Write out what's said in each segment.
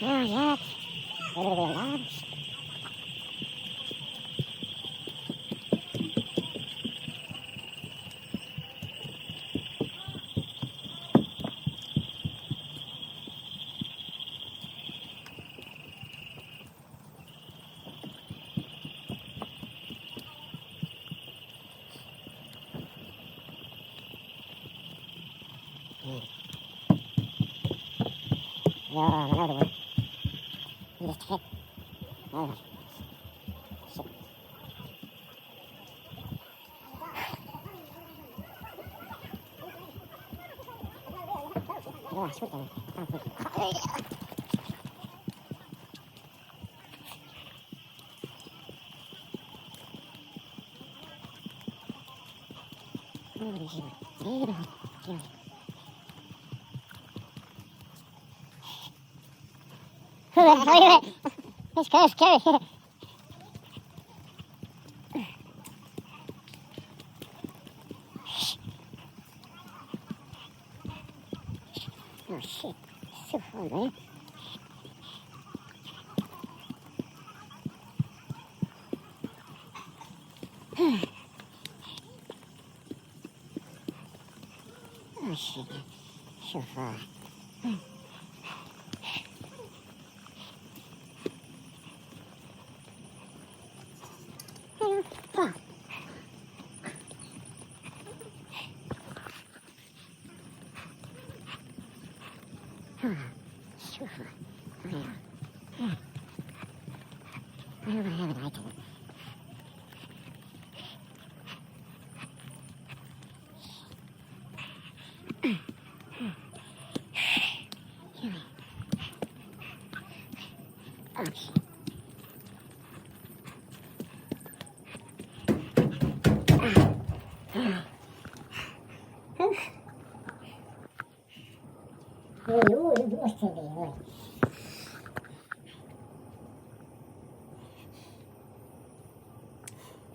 Nou ja, we hebben er weer aan. Ja, maar nou doen. Hier is het gek. Nou, zo. Ja, is goed dan. It's kind of scary. Oh shit, so fun, man. Oh shit, so far. Fuck. So far. Oh yeah. I don't have an item. Okay. Ой, господи, ой.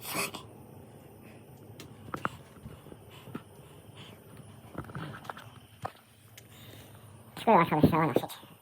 Fuck. Speel even de cel en dan zit.